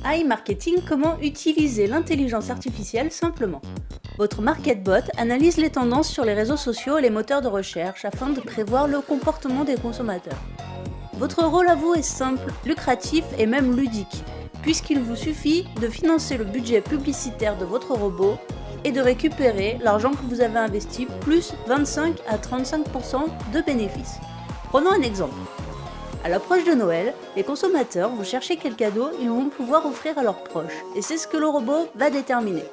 iMarketing, comment utiliser l'intelligence artificielle simplement. Votre MarketBot analyse les tendances sur les réseaux sociaux et les moteurs de recherche afin de prévoir le comportement des consommateurs. Votre rôle à vous est simple, lucratif et même ludique, puisqu'il vous suffit de financer le budget publicitaire de votre robot et de récupérer l'argent que vous avez investi plus 25 à 35% de bénéfices. Prenons un exemple. À l'approche de Noël, les consommateurs vont chercher quel cadeau ils vont pouvoir offrir à leurs proches, et c'est ce que le robot va déterminer.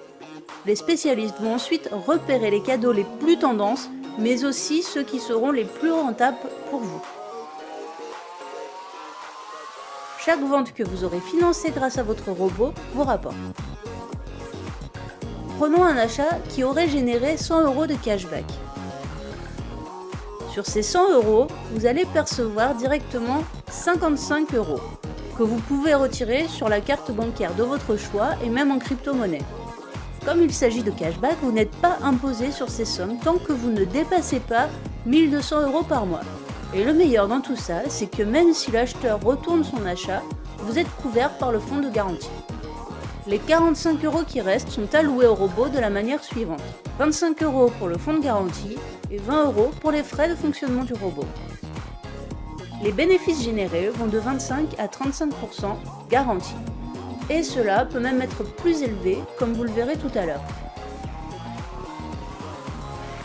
Les spécialistes vont ensuite repérer les cadeaux les plus tendances, mais aussi ceux qui seront les plus rentables pour vous. Chaque vente que vous aurez financée grâce à votre robot vous rapporte. Prenons un achat qui aurait généré 100 € de cashback. Sur ces 100 €, vous allez percevoir directement 55 € que vous pouvez retirer sur la carte bancaire de votre choix et même en crypto-monnaie. Comme il s'agit de cashback, vous n'êtes pas imposé sur ces sommes tant que vous ne dépassez pas 1200 € par mois. Et le meilleur dans tout ça, c'est que même si l'acheteur retourne son achat, vous êtes couvert par le fonds de garantie. Les 45 € qui restent sont alloués au robot de la manière suivante. 25 € pour le fonds de garantie et 20 € pour les frais de fonctionnement du robot. Les bénéfices générés vont de 25 à 35% garantis. Et cela peut même être plus élevé, comme vous le verrez tout à l'heure.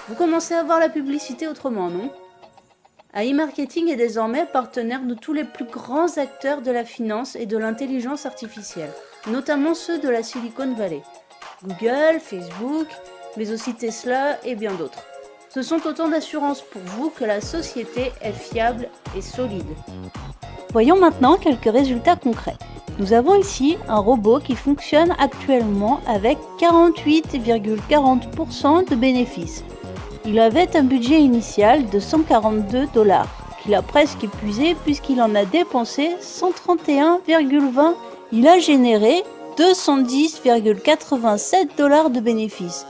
Vous commencez à voir la publicité autrement, non ? iMarketing est désormais partenaire de tous les plus grands acteurs de la finance et de l'intelligence artificielle, notamment ceux de la Silicon Valley. Google, Facebook, mais aussi Tesla et bien d'autres. Ce sont autant d'assurances pour vous que la société est fiable et solide. Voyons maintenant quelques résultats concrets. Nous avons ici un robot qui fonctionne actuellement avec 48,40% de bénéfices. Il avait un budget initial de 142 $, qu'il a presque épuisé puisqu'il en a dépensé 131,20 $. Il a généré 210,87 $ de bénéfices.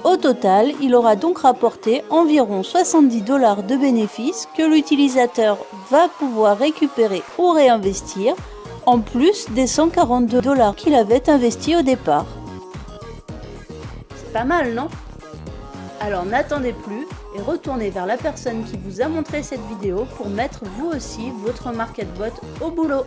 Au total, il aura donc rapporté environ 70 $ de bénéfices que l'utilisateur va pouvoir récupérer ou réinvestir, en plus des 142 $ qu'il avait investis au départ. C'est pas mal, non ? Alors n'attendez plus et retournez vers la personne qui vous a montré cette vidéo pour mettre vous aussi votre MarketBot au boulot.